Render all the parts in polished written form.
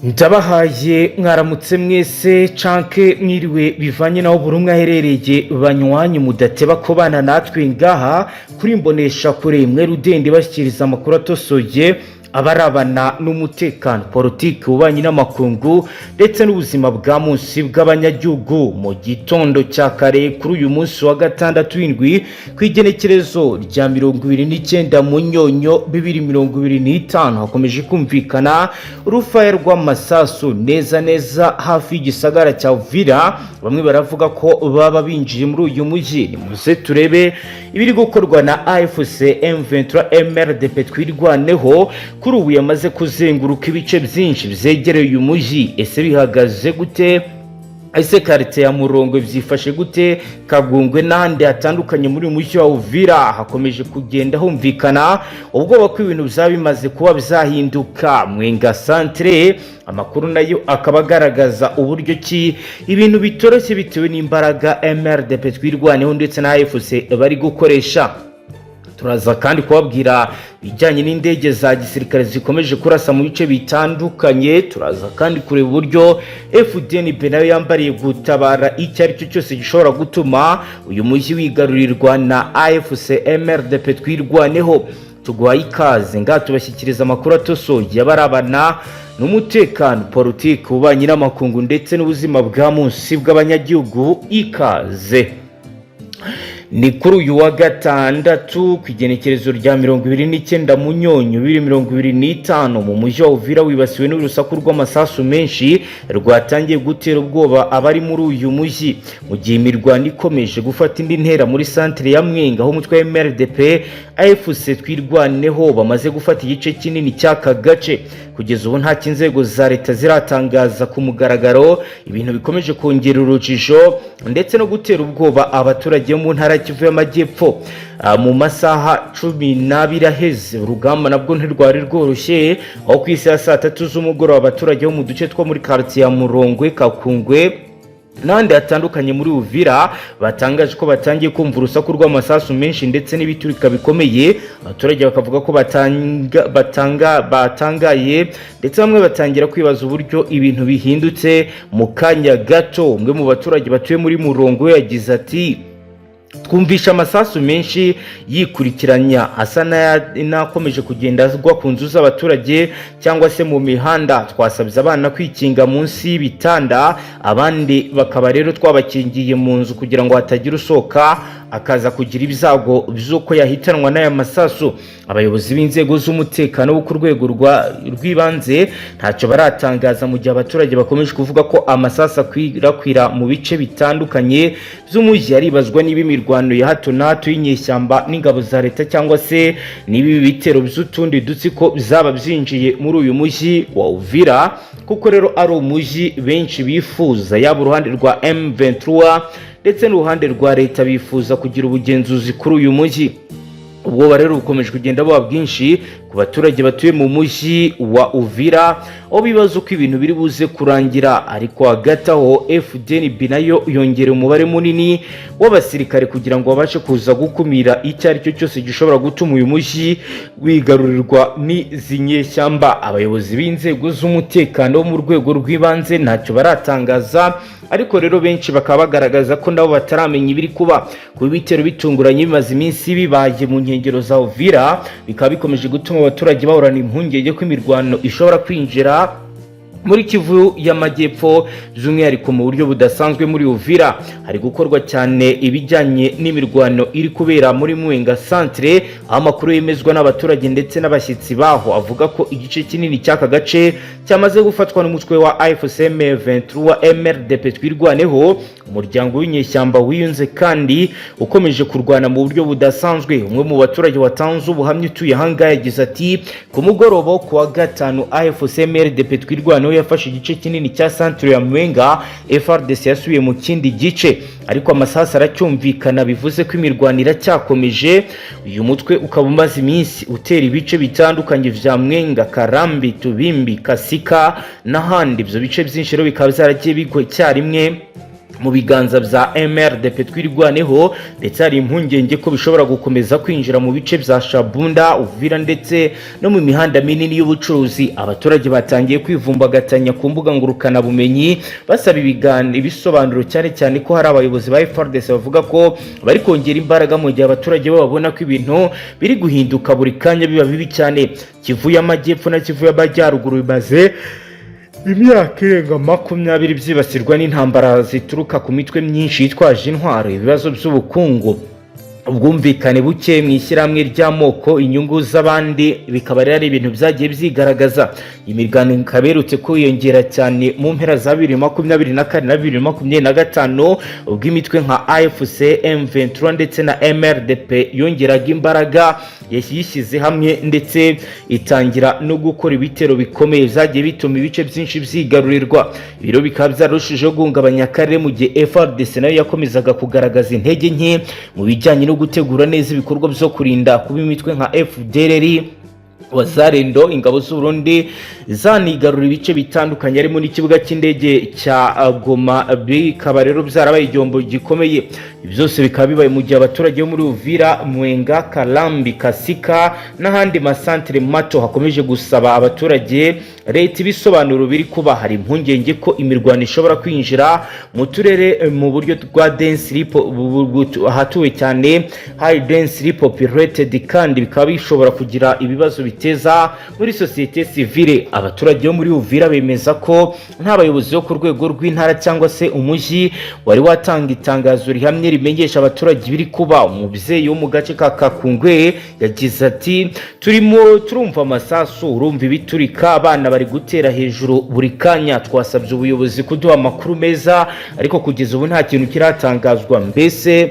Ndabahaye mwaramutse mwese canke mwiriwe bivanye naho buri umwe aherereye banywanyi mudateba ko bana natwe ngaha kuri mbonesha kure mwe rudende bashyikiriza amakuru atosoye abarabana n'umutekano politike ubanyi n'amakungu ndetse n'ubuzima bwa munsi bw'abanyagihugu mu gitondo cya kare kuri uyu munsi wa gatandatu w'indwi kwigenekerezo rya 29 mu nyonyo 2025 hakomeje kumvikana urufaya rw'amasasu neza hafi y'igisagara cya Uvira. Bamwe baravuga ko baba binjiye muri uyu mujyi. Nimuze turebe ibiri gukorwa na AFC M23 MRDP twirwaneho kuri ubu yamaze kuzenguruka ibice byinshi byegereye uyu mujyi. Ese bihagaze gute? Ese karite ya Murongo byifashe gute? Kagungwe n'ahandi hatandukanye muri mujyi wa Uvira hakomeje kugenda humvikana ubwoba ko ibintu bimaze kuba byahinduka. Mwenga centre amakuru nayo akaba agaragaza uburyo ki ibintu bitoroshye bitewe n'imbaraga MRDP twirwaneho ndetse na AFC bari gukoresha. Turaza kandi kubabwira bijyanye n'indege za gisirikare zikomeje kurasa mu bice bitandukanye. Turaza kandi kureba uburyo Fdnb nayo yambariye gutabara icyo ari cyo cyose gishobora gutuma uyu mujyi wigarurirwa na AFC MRDP twirwaneho. Tuguhaye ikaze ngaha tubashyikiriza amakuru atosoye abarabana n'umutekano politike ubanyi n'amakungu ndetse n'ubuzima bwa munsi bw'abanyagihugu. Ikaze ni kuri uyu wa gatandatu kwigenekerezo rya 29 mu nyonyo 2025 mu mujyi wa Uvira wibasiwe n'urusaku rw'amasasu menshi rwatangiye gutera ubwoba abari muri uyu mujyi mu gihe imirwano ikomeje gufata indi ntera muri centre ya Mwenga aho umutwe wa MRDP AFC twirwaneho bamaze gufata igice kinini cy'aka gace. Kugeza ubu nta kinzego za leta ziratangaza ku mugaragaro. Ibintu bikomeje kongera urujijo ndetse no gutera ubwoba abaturage mu ntara Kivu y'Amajyepfo. Mu masaha 12 aheze urugamba nabwo ntirwari rworoshye aho ku isi ya 3 z'umugoroba abaturage bo mu duce two muri quartier ya Murongwe Kakungwe n'andi hatandukanye muri Uvira batangaje ko batangiye kumva urusaku rw'amasasu menshi ndetse n'ibiturika bikomeye. Abaturage bakavuga ko batangaye ndetse bamwe batangira kwibaza uburyo ibintu bihindutse mu kanya gato. Umwe mu baturage batuye muri Murongo yagize ati twumvisha amasasu menshi yikurikiranya asa nakomeje kugenda azwa ku nzu z'abaturage cyangwa se mu mihanda. Twasabye abana kwikinga munsi y'ibitanda, abandi bakaba rero twabakingiye mu nzu kugira ngo hatagira usoka akaza kugira ibyago by'uko yahitanwa n'aya masasu. Abayobozi b'inzego z'umutekano bo ku rwego rw'ibanze ntacyo baratangaza mu gihe abaturage bakomeje kuvuga ko amasasu akwirakwira mu bice bitandukanye by'umujyi. Yaribazwa niba imirwano ya hato na hato y'inyeshyamba n'ingabo za leta cyangwa se niba bitero by'utundi dutsiko bizaba byinjiye muri uyu mujyi wa Uvira, kuko rero ari umujyi benshi bifuza, yaba uruhande rwa M23 ndetse n'uruhande rwa leta bifuza kugira ubugenzuzi kuri uyu mujyi. Ubwo rero bukomeje kugenda buba bwinshi ku baturage batuye mu mujyi wa Uvira aho bibaza uko ibintu biri buze kurangira. Ariko hagati aho Fdnb nayo yongera umubare munini w'abasirikare kugira ngo babashe kuza gukumira icyo ari cyo cyose gishobora gutuma uyu mujyi wigarurirwa n'izi nyeshyamba. Abayobozi b'inzego z'umutekano mu rwego rw'ibanze ntacyo baratangaza, ariko rero benshi bakaba bagaragaza ko nabo bataramenya ibiri kuba ku bitero bitunguranye bimaze iminsi bibaye mu nkengero za Uvira. Bikaba bikomeje gutuma abaturage bahorana impungenge ko imirwano ishobora kwinjira muri Kivu y'Amajyepfo by'umwihariko mu buryo budasanzwe muri Uvira. Hari gukorwa cyane ibijyanye n'imirwano iri kubera muri Mwenga centre. Amakuru yemezwa n'abaturage ndetse n'abashyitsi baho avuga ko igice kinini cy'aka gace cyamaze gufatwa n'umutwe wa AFC M23 MRDP twirwaneho, umuryango w'inyeshyamba wiyunze kandi ukomeje kurwana mu buryo budasanzwe. Umwe mu baturage watanze ubuhamya utuye hanga yagize ati ku mugoroba ku wa gatanu AFC MRDP twirwaneho yafashe igice kinini cya centre ya Mwenga. FRDC yasubiye mu kindi gice ariko amasasu aracyumvikana, bivuze ko imirwano iracyakomeje. Uyu mutwe ukaba umaze iminsi utera ibice bitandukanye vya Mwenga, Karambi, Tubimbi, Kasika n'ahandi. Ibyo bice byinshi rero bikaba byaragiye bigwa cyarimwe mu biganza bya MRDP twirwaneho, ndetse hari impungenge ko bishobora gukomeza kwinjira mu bice bya Shabunda, Uvira ndetse no mu mihanda minini y'ubucuruzi. Abaturage batangiye kwivumbagatanya ku mbuga ngurukana bumenyi basaba ibisobanuro, cyane cyane ko hari abayobozi ba FARDC bavuga ko bari kongera imbaraga mu gihe abaturage babona ko ibintu biri guhinduka buri kanya biba bibi cyane. Kivu y'Amajyepfo na Kivu y'Amajyaruguru bimaze imyaka irenga 20 byibasirwa n'intambara zituruka ku mitwe myinshi yitwaje intwaro, ibibazo by'ubukungu, ubwumvikane buke mu ishyirahamwe ry'amoko, inyungu z'abandi, bikaba ari ibintu byagiye byigaragaza. Imirwano ikaberutse kwiyongera cyane mu mpera za 2024 na 2025 ubwo imitwe nka AFC, M23 ndetse na MRDP yongeraga imbaraga, yashyize hamwe ndetse itangira no gukora ibitero bikomeye byagiye bituma ibice byinshi byigarurirwa. Ibiro bikaba byarushijeho guhungabanya akarere mu gihe FARDC nayo yakomezaga kugaragaza intege nke mu bijyanye no gutegura neza ibikorwa byo kurinda kuba imitwe nka FDLR, Wazarendo, ingabo z'u Burundi zanigarura ibice bitandukanye harimo n'ikibuga cy'indege cya Goma. Bikaba rero byarabaye igihombo gikomeye. Byose bikaba bibaye mu gihe abaturage bo muri Uvira, Mwenga, Kalambi, Kasika n'ahandi masantere mato hakomeje gusaba abaturage leta ibisobanuro biri kuba. Hari impungenge ko imirwano ishobora kwinjira mu turere mu buryo rwa densely ahatuwe cyane, high densely populated, kandi bikaba bishobora kugira ibibazo biteza muri societe civile. Abaturage bo muri Uvira bemeza ko nta bayobozi bo ku rwego rw'intara cyangwa se umujyi wari watanga itangazo rihamye rimenyesha abaturage biri kuba. Umubyeyi wo mu gace ka Kakungwe yagize ati, turumva amasasu, urumva ibiturika, abana bari gutera hejuru buri kanya. Twasabye ubuyobozi kuduha amakuru meza, ariko kugeza ubu nta kintu kiratangazwa. Mbese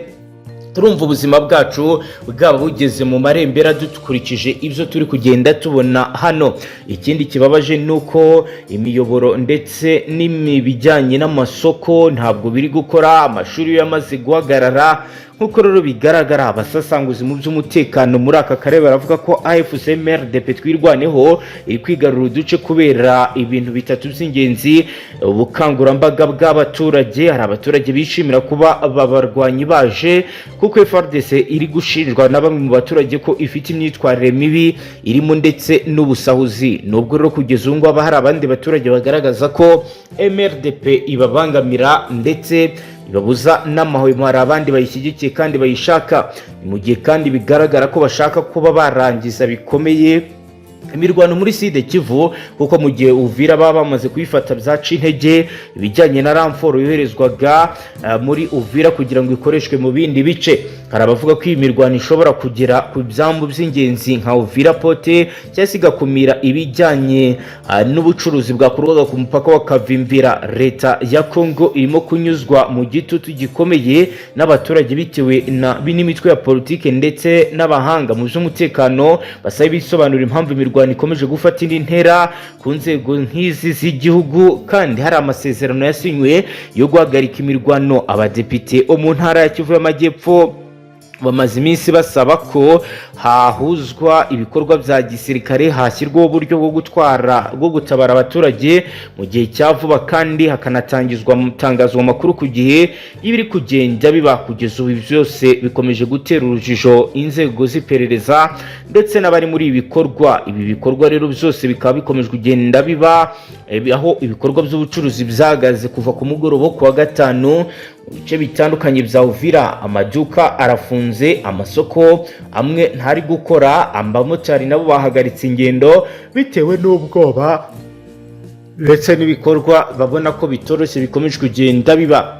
turumva ubuzima bwacu bwaba bugeze mu marembera dukurikije ibyo turi kugenda tubona hano. Ikindi kibabaje nuko imiyoboro ndetse n'imibijyanye n'amasoko ntabwo biri gukora, amashuri yamaze guhagarara. Nkuko rero bigaragara, abasasanguzi mu by'umutekano muri aka karere baravuga ko AFC MRDP twirwaneho iri kwigarura uduce kubera ibintu bitatu by'ingenzi: ubukangurambaga bw'abaturage. Hari abaturage bishimira kuba babarwanyi baje, kuko FARDC iri gushinjwa na bamwe mu baturage ko ifite imyitwarire mibi irimo ndetse n'ubusahuzi. Nubwo rero kugeza ubu ngabo hari abandi baturage bagaragaza ko MRDP ibabangamira ndetse ibabuza n'amahwemo, hari abandi bayishyigikiye kandi bayishaka. Mu gihe kandi bigaragara ko bashaka kuba barangiza bikomeye imirwano muri Sud Kivu, kuko mu gihe Uvira baba bamaze kuyifata byaca intege ibijyanye na ramforo yoherezwaga muri Uvira kugira ngo ikoreshwe mu bindi bice. Hari abavuga ko iyi mirwano ishobora kugera ku byambu by'ingenzi nka Uvira Pote, cyangwa se igakumira ibijyanye n'ubucuruzi bwakorwaga ku mupaka wa Kavimvira. Leta ya Kongo irimo kunyuzwa mu gitutu gikomeye n'abaturage bitewe n'imitwe ya politike ndetse n'abahanga mu by'umutekano basaba ibisobanura impamvu imirwano ikomeje gufata indi ntera ku nzego nk'izi z'igihugu, kandi hari amasezerano yasinywe yo guhagarika imirwano. Abadepite bo mu ntara ya Kivu y'Amajyepfo bamaze iminsi basaba ko hahuzwa ibikorwa bya gisirikare, hashyirwaho uburyo bwo gutabara abaturage mu gihe cya vuba, kandi hakanatangazwa amakuru ku gihe y'ibiri kugenda biba. Kugeza ubu byose bikomeje gutera urujijo inzego z'iperereza ndetse n'abari muri ibi bikorwa. Ibi bikorwa rero byose bikaba bikomeje kugenda biba, aho ibikorwa by'ubucuruzi byagaze kuva ku mugoroba ku wa gatanu mu bice bitandukanye bya Uvira. Amaduka arafunze, amasoko amwe ntari gukora, abamotari nabo bahagaritse ingendo bitewe n'ubwoba ndetse n'ibikorwa babona ko bitoroshye bikomeje kugenda biba.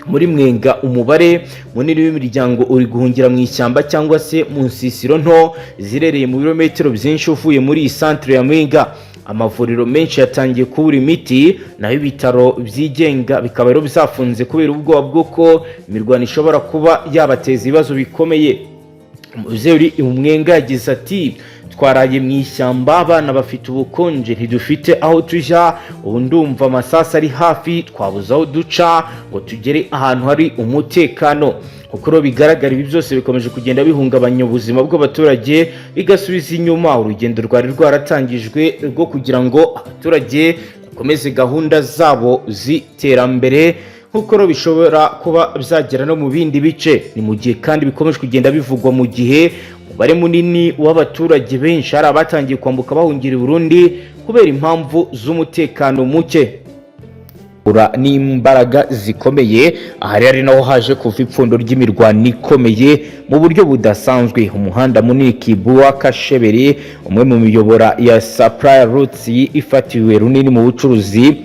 Muri Mwenga umubare munini w'imiryango uri guhungira mu ishyamba cyangwa se mu nsisiro nto zirereye mu birometero byinshi uvuye muri iyi centre ya Mwenga. Amavuriro menshi yatangiye kubura imiti, naho ibitaro byigenga bikaba rero bizafunze kubera ubwoba bw'uko imirwano ishobora kuba yabateza ibibazo bikomeye. Umubyeyi uri Mwenga yagize ati, twaraye mu ishyamba, abana bafite ubukonje, ntidufite aho tujya, ubu ndumva amasasu ari hafi, twabuze aho duca ngo tugere ahantu hari umutekano. Kuko bigaragara ibi byose bikomeje kugenda bihungabanya ubuzima bw'abaturage, bigasubiza inyuma urugendo rwari rwaratangijwe rwo kugira ngo abaturage bakomeze gahunda zabo z'iterambere. nk'uko bishobora kuba byagera no mu bindi bice. Ni mu gihe kandi bikomeje kugenda bivugwa mu gihe umubare munini w'abaturage benshi hari abatangiye kwambuka bahungira i Burundi kubera impamvu z'umutekano muke n'imbaraga zikomeye. Aha rero naho haje kuva ipfundo ry'imirwano ikomeye mu buryo budasanzwe. Umuhanda munini Kibuwa Kashebere, umwe mu miyobora ya supply routes ifatiwe runini mu bucuruzi,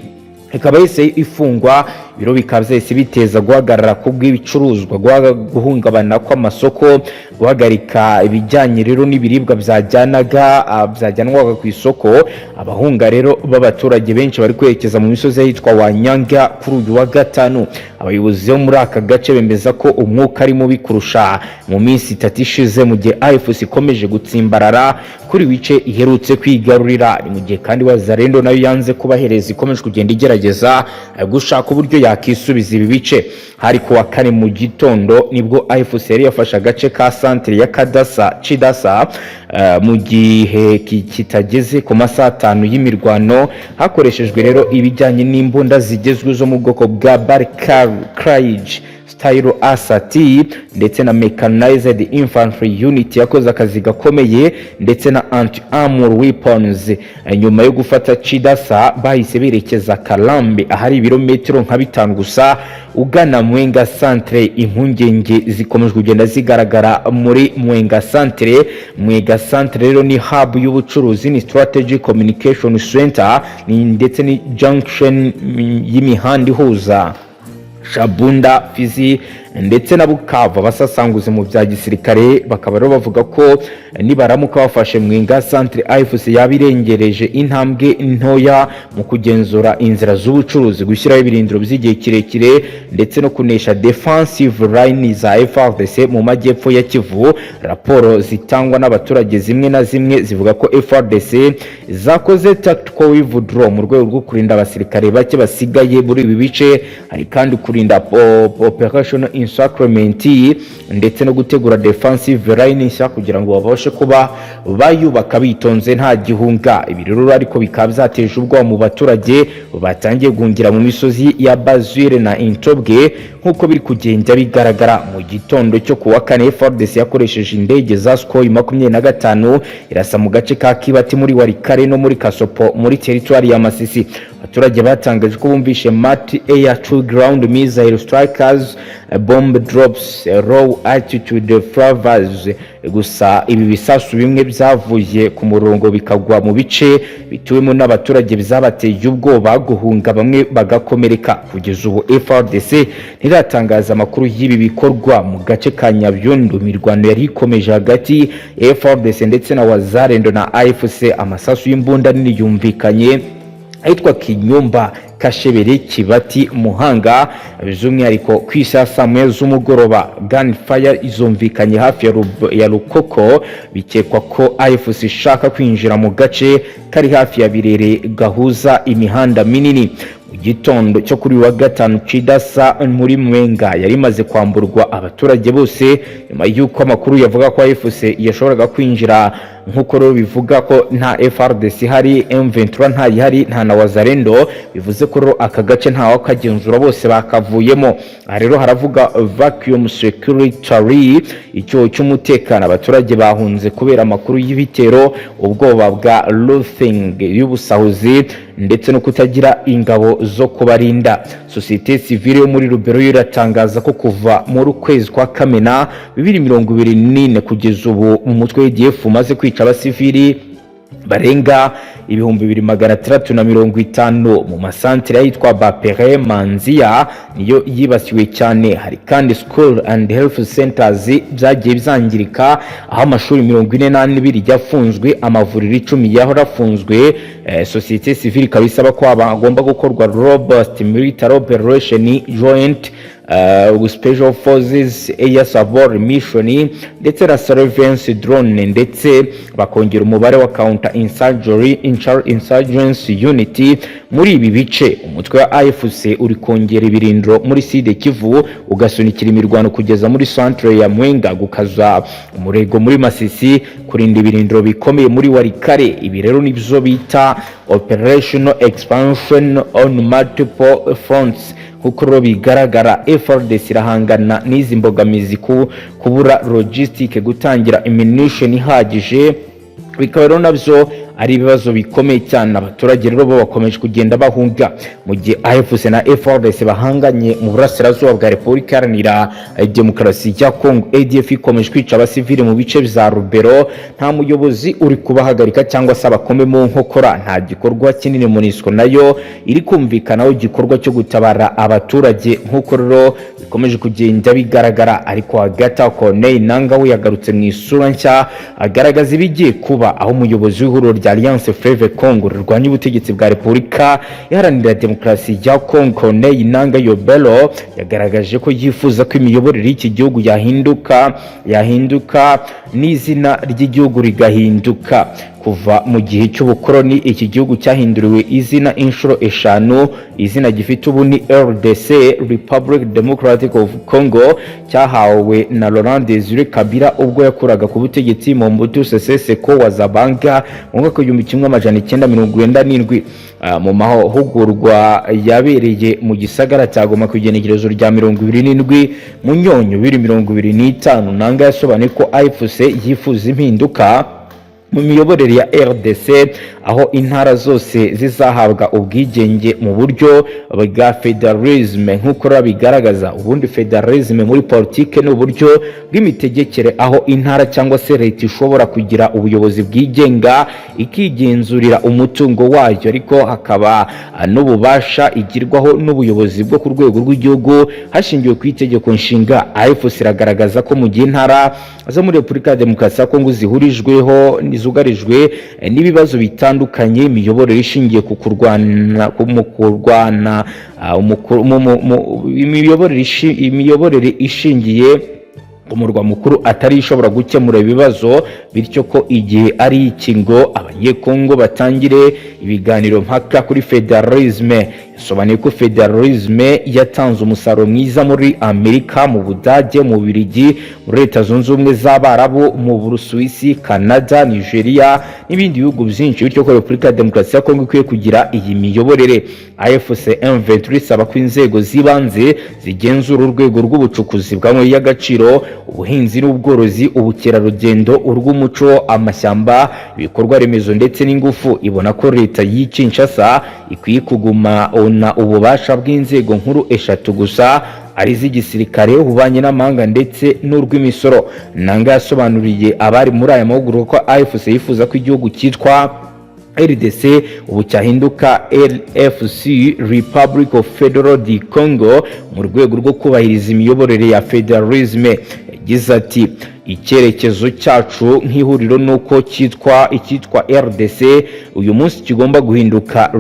ikaba yese ifungwa. Biro bikaba byese biteza guhagarara kubw'ibicuruzwa, guhungabana kw'amasoko, guhagarika ibijyanye rero n'ibiribwa byajyanwaga ku isoko. Abahunga rero b'abaturage benshi bari kwerekeza mu misozi yitwa Wanyanga kuri uyu wa gatanu. Abayobozi bo muri aka gace bemeza ko umwuka ari mubi kurusha mu minsi 3 ishize, mu gihe AVIS ikomeje gutsimbarara kuri wice iherutse kwigarurira. Ni mu gihe kandi Wazarendo nayo yanze kubahereza, ikomeje kugenda igerageza gushaka uburyo yakisubiza ibi bice. Hari kuwa kane mu gitondo nibwo AVIS yari yafashe agace ka centre ya Chidasa mu gihe kitageze ku masaha 5 y'imirwano, hakoreshejwe rero ibijyanye n'imbunda zigezwe zo mu bwoko bwa Barclay Style Asati ndetse na Mechanized Infantry Unit yakoze akazi gakomeye, ndetse na anti-armor weapons. Nyuma yo gufata Chidasa bahise berekeza Kalambe ahari ibirometero nka 5 gusa ugana Mwenga Centre. Impungenge zikomeje kugenda zigaragara muri Mwenga Centre. Mwenga Centre rero ni hub y'ubucuruzi, ni strategic communication center, ndetse ni junction y'imihanda ihuza Shabunda, Fizi ndetse na Bukavu. Abasasanguzi mu bya gisirikare bakaba rero bavuga ko nibaramuka bafashe Mwenga Centre, AVIS yabirengereje intambwe ntoya mu kugenzura inzira z'ubucuruzi, gushyiraho ibirindiro by'igihe kirekire ndetse no kunesha defensive line za FARDC mu majyepfo ya Kivu. Raporo zitangwa n'abaturage zimwe na zimwe zivuga ko FARDC zakoze tactical withdraw mu rwego rwo kurinda abasirikare bake basigaye muri ibi bice. Hari kandi kurinda operational insacrament ndetse no gutegura defensive line nshya kugira ngo babashe kuba bayubaka bitonze nta gihunga. Ibi rero ariko bikaba byateje ubwoba mu baturage batangiye guhungira mu misozi ya Bazwire na Intobwe nk'uko biri kugenda bigaragara. Mu gitondo cyo kuwa kane FARDC yakoresheje indege za Sukhoi 25 irasa mu gace ka Kibati muri Warikare no muri Kasopo muri territoire ya Masisi. Abaturage batangaje ko bumvishe MAT air to ground missile strikers, bomb drops, low altitude flavors. Gusa ibi bisasu bimwe byavuye ku murongo bikagwa mu bice bituwemo n'abaturage bizabateye ubwoba, guhunga bamwe bagakomereka. Kugeza ubu FARDC ntiratangaza amakuru y'ibi bikorwa mu gace ka Nyabyundu. Imirwano yari ikomeje hagati ya FARDC ndetse na Wazarendo na AVIS. Amasasu y'imbunda nini yumvikanye ahitwa Kinyumba, Kashebere, Kibati, Muhanga, by'umwihariko ku isaha 1 z'umugoroba. Gunfire izumvikanye hafi ya Rukoko, bikekwa ko AVIS ishaka kwinjira mu gace kari hafi ya Birere gahuza imihanda minini. Mu gitondo cyo kuri wa gatanu Chidasa muri Mwenga yari maze kwamburwa abaturage bose, nyuma y'uko amakuru yavuga ko AVIS yashoboraga kwinjira. Nkuko rero bivuga ko nta FARDC hari, M23 nta yihari, nta na Wazarendo, bivuze ko rero aka gace nta wakagenzura, bose bakavuyemo. Aha rero haravuga vacuum security, icyo cy'umutekano. Abaturage bahunze kubera amakuru y'ibitero, ubwoba bwa looting y'ubusahuzi ndetse no kutagira ingabo zo kubarinda. Societe civile yo muri Rubero iratangaza ko kuva muri kwezi kwa Kamena 2024 kugeza ubu mu mutwe w'EDF umaze kwica abasivili barenga 2650 mu masantere yitwa Bapere, Manzia niyo yibasiwe cyane. Hari kandi school and health centers byagiye bizangirika, aho amashuri 42 yafunzwe, amavuriro 10 yahora afunzwe. Societe civile kabisaba ko agomba gukorwa robust military operation joint special forces air support mission ndetse na surveillance drone, ndetse bakongera umubare wa counter insurgency unity muri ibi bice. Umutwe wa AFC uri kongera ibirindiro muri Sud Kivu, ugasunikira imirwano kugeza muri centre ya Mwenga, gukaza umurego muri Masisi, kurinda ibirindiro bikomeye muri Warikare. Ibi rero nibyo bita operational expansion on multiple fronts. Kuko rero bigaragara FARDC irahangana n'izi mbogamizi kubura logistique, gutangira ammunition ihagije, bikaba rero nabyo ari ibibazo bikomeye cyane. Abaturage rero bo bakomeje kugenda bahunga mu gihe AFC na FARDC bahanganye mu burasirazuba bwa Repubulika Iharanira Demokarasi ya Kongo. ADF ikomeje kwica abasivili mu bice bya Rubero, nta muyobozi uri kubahagarika cyangwa se abakome mu nkokora. Nta gikorwa kinini MONUSCO nayo iri kumvikanaho igikorwa cyo gutabara abaturage nk'uko rero bikomeje kugenda bigaragara. Ariko hagati Colonel Ngayo yagarutse mu isura nshya agaragaza ibigiye kuba, aho umuyobozi w'ihuriro rya Alliance Fleuve Congo rwanya ubutegetsi bwa Repubulika Iharanira Demokarasi ya Kongo Colonel Ngayo yagaragaje ko yifuza ko imiyoborere y'iki gihugu yahinduka n'izina ry'igihugu rigahinduka. Kuva mu gihe cy'ubukoroni iki gihugu cyahinduriwe izina inshuro eshanu. Izina gifite ubu ni RDC, Republic Democratic of Congo, cyahawe na Laurent Désiré Kabila ubwo yakuraga ku butegetsi mu Mobutu Sese Seko wa Zabanga mu mwaka w'1997 mu mahugurwa yabereye mu gisagara cya Goma ku igenekerezo rya 27 Munyonyo 2025. Nanga yasobanuye ko AFC yifuza impinduka mu miyoborere ya RDC, aho intara zose zizahabwa ubwigenge mu buryo bwa federalisme nk'uko bigaragaza. Ubundi federalisme muri politique ni uburyo bw'imitegekere aho intara cyangwa se leta ishobora kugira ubuyobozi bwigenga ikigenzurira umutungo wayo, ariko hakaba n'ububasha igirwaho n'ubuyobozi bwo ku rwego rw'igihugu hashingiwe ku itegeko nshinga. AFC iragaragaza ko mu gihe intara zo muri Repubulika ya Demokarasi ya Kongo zugarijwe n'ibibazo bitandukanye, imiyoborere ishingiye ku imiyoborere ishingiye umurwa mukuru atari ishobora gukemura ibibazo, bityo ko igihe ari iki ngo abanyekongo batangire ibiganiro mpaka kuri federalisme. Yasobanuye ko federalisme yatanze umusaruro mwiza muri Amerika, mu Budage, mu Bubiligi, muri Leta Zunze Ubumwe z'Abarabu, mu Burusuwisi, Canada, Nigeria n'ibindi bihugu byinshi, bityo ko Repubulika ya Demokarasi ya Kongo ikwiye kugira iyi miyoborere. AFC M23 isaba ko inzego z'ibanze zigenzura urwego rw'ubucukuzi bw'amabuye y'agaciro, ubuhinzi n'ubworozi, ubukerarugendo, urw'umuco, amashyamba, ibikorwa remezo ndetse n'ingufu. Ibona ko leta y'Kinshasa ikwiye kuguma na ububasha bw'inzego nkuru eshatu gusa, ari z'igisirikare, ubanye n'amahanga ndetse n'urw'imisoro. Nanga yasobanuriye abari muri aya mahugurwa ko AFC yifuza ko igihugu cyitwa RDC ubu cyahinduka LFC, Republic of Federal du Congo, mu rwego rwo kubahiriza imiyoborere ya federalisme. Yagize ati icyerekezo cyacu nk'ihuriro nuko icyitwa RDC uyu munsi kigomba guhinduka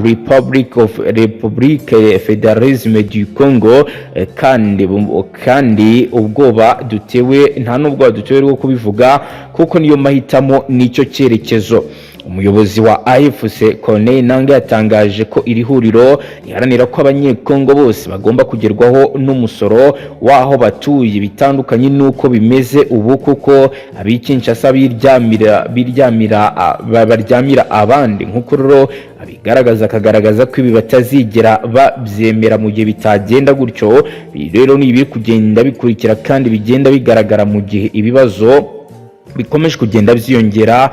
Republic Federalisme du Congo, kandi ubwoba dutewe nta n'ubwoba dutewe rwo kubivuga kuko niyo mahitamo n'icyo cyerekezo. Umuyobozi wa AFC Colonel Ngayo yatangaje ko iri huriro riharanira ko abanyekongo bose bagomba kugerwaho n'umusoro waho batuye, bitandukanye nuko bimeze ubu kuko abikinshasa baryamira abandi nk'uko rero akagaragaza ko ibi batazigera babyemera mu gihe bitagenda gutyo. Rero ni ibiri kugenda bikurikira kandi bigenda bigaragara mu gihe ibibazo bikomeje kugenda byiyongera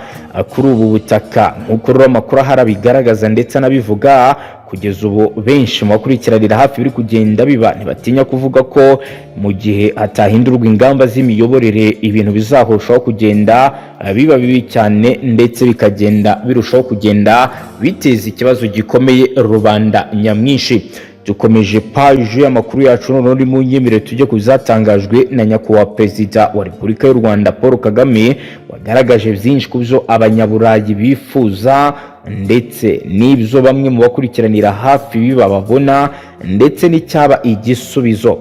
kuri ubu butaka nk'uko rero amakuru ahari bigaragaza ndetse anabivuga. Kugeza ubu benshi mu bakurikiranira hafi biri kugenda biba ntibatinya kuvuga ko mu gihe hatahindurwa ingamba z'imiyoborere ibintu bizahoshaho kugenda biba bibi cyane ndetse bikagenda birushaho kugenda biteza ikibazo gikomeye rubanda nyamwinshi. Dukomeje page y'amakuru yacu none mu nyemerere tujye kuzatangajwe na nyakubahwa Perezida wa Repubulika y'u Rwanda Paul Kagame, wagaragaje byinshi ku byo abanyaburayi bifuza ndetse n'ibyo bamwe mu bakurikiranira hafi biba babona ndetse n'icyaba igisubizo.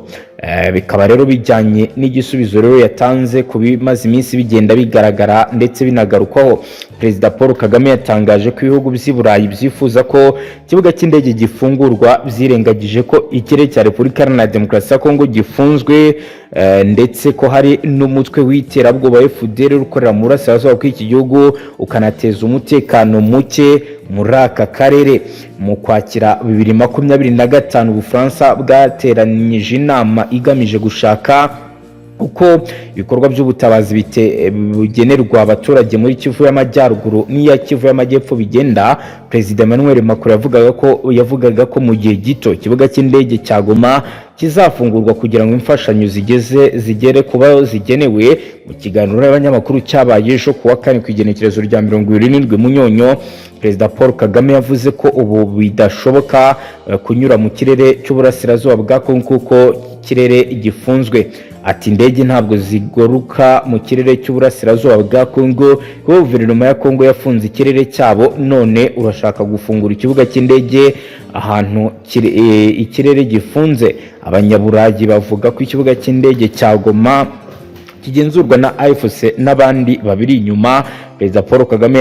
Bikaba rero bijyanye n'igisubizo rero yatanze ku bimaze iminsi bigenda bigaragara ndetse binagarukwaho. Perezida Paul Kagame yatangaje ko ibihugu by'i Burayi byifuza ko ikibuga cy'indege gifungurwa, byirengagije ko ikirere cya Repubulika Iharanira Demokarasi ya Kongo gifunzwe ndetse ko hari n'umutwe w'iterabwoba FDL ukorera mu burasirazuba bw'iki gihugu ukanateza umutekano muke muri aka karere. Mu Kwakira 2025 Ubufaransa bwateranyije inama igamije gushaka uko ibikorwa by'ubutabazi bugenerwa abaturage muri Kivu y'Amajyaruguru n'iya Kivu y'Amajyepfo bigenda. Perezida Emmanuel Macron yavugaga ko mu gihe gito ikibuga cy'indege cya Goma kizafungurwa kugira ngo imfashanyo zigere kuba zigenewe. Mu kiganiro n'abanyamakuru cyabaye ejo kuwa kane ku igenekerezo rya 27 Munyonyo, Perezida Paul Kagame yavuze ko ubu bidashoboka kunyura mu kirere cy'uburasirazuba bwa Kongo kuko kirere gifunzwe. Ati indege ntabwo zigoruka mu kirere cy'uburasirazuba bwa Kongo, kuko guverinoma ya Kongo yafunze ikirere cyabo, none urashaka gufungura ikibuga cy'indege ahantu ikirere gifunze. Abanyaburayi bavuga ko ikibuga cy'indege cya Goma kigenzurwa na AVIS n'abandi babiri inyuma. Perezida Paul Kagame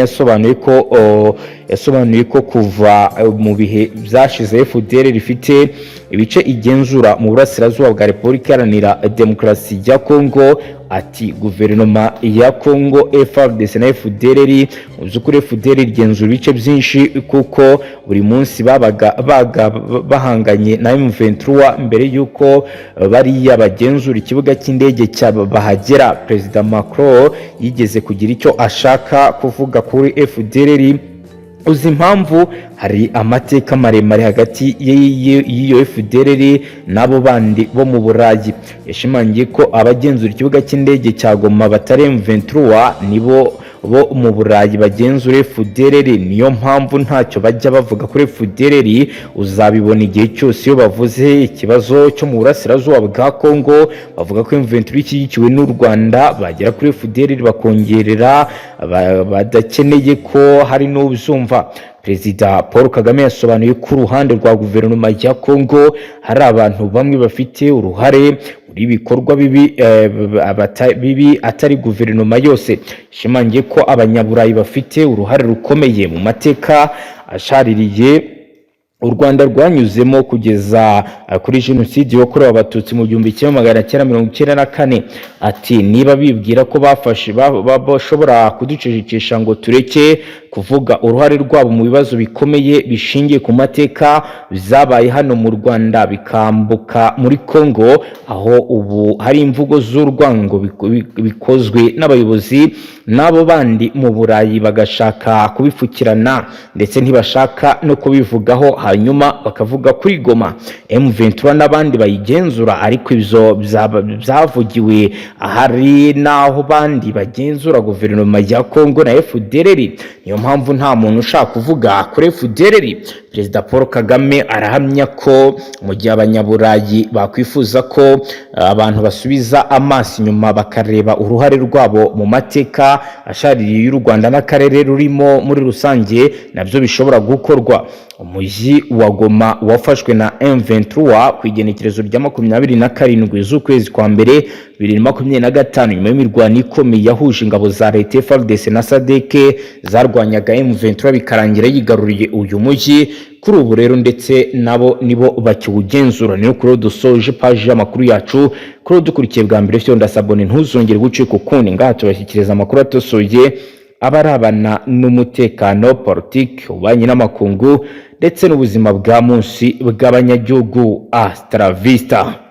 yasobanuye ko kuva mu bihe byashize FDL rifite ibice igenzura mu burasirazuba bwa Repubulika Iharanira Demokarasi ya Kongo. Ati guverinoma ya Kongo FARDC na FDL mu by'ukuri FDL igenzura ibice byinshi kuko buri munsi babaga bahanganye na M23 mbere yuko bariya bagenzura ikibuga cy'indege bahagera. Perezida Macron yigeze kugira icyo ashaka kuvuga kuri FDL. Uzi impamvu hari amateka maremare hagati y'iyo FDL n'abo bandi bo mu Burayi. Yashimangiye ko abagenzura ikibuga cy'indege cya Goma batari M23 nibo bo mu Burayi bagenzura FDL. Niyo mpamvu ntacyo bajya bavuga kuri FDL. Uzabibona igihe cyose iyo bavuze ikibazo cyo mu burasirazuba bwa Kongo bavuga ko M23 ishyigikiwe n'u Rwanda, bagera kuri FDL bakongerera badakeneye ko hari n'ubyumva. Perezida Paul Kagame yasobanuye ko uruhande rwa guverinoma ya Kongo hari abantu bamwe bafite uruhare muri ibikorwa bibi atari guverinoma yose. Shimangiye ko abanyaburayi bafite uruhare rukomeye mu mateka ashaririye u Rwanda rwanyuzemo kugeza kuri jenoside yakorewe abatutsi mu 1994. Ati niba bibwira ko bashobora kuducecekesha ngo tureke kuvuga uruhare rwabo mu bibazo bikomeye bishingiye ku mateka bizabaye hano mu Rwanda bikambuka muri Kongo, aho ubu hari imvugo z'urwango bikozwe n'abayobozi n'abo bandi mu Burayi bagashaka kubipfukirana ndetse ntibashaka no kubivugaho, hanyuma bakavuga kuri Goma M23 n'abandi bayigenzura, ariko ibyo byavugiwe ahari naho bandi bagenzura guverinoma ya Kongo na FDL. Niyo mpamvu nta muntu ushaka kuvuga kuri FDL. Perezida Paul Kagame arahamya ko mu gihe abanyaburayi bakwifuza ko abantu basubiza amaso inyuma bakareba uruhare rwabo mu mateka ashaririye y'u Rwanda n'akarere rurimo muri rusange, nabyo bishobora gukorwa. Umujyi wa Goma wafashwe na M23 ku igenekerezo rya 27 z'ukwezi kwa mbere 2025 nyuma y'imirwano ikomeye yahuje ingabo za leta FARDC na SADC zarwanyaga M23 bikarangira yigaruriye uyu mujyi. Kuri ubu rero ndetse nabo nibo bakiwugenzura. Niyo kuri dusoje page y'amakuru yacu. Kuri dukurikiye bwa mbere cyo ndasabone ntuzongere gucika ukundi ngaha tubashyikiriza amakuru atosoye abarabana n'umutekano, politique, ububanyi n'amakungu ndetse n'ubuzima bwa munsi bw'abanyagihugu. Hasta la vista.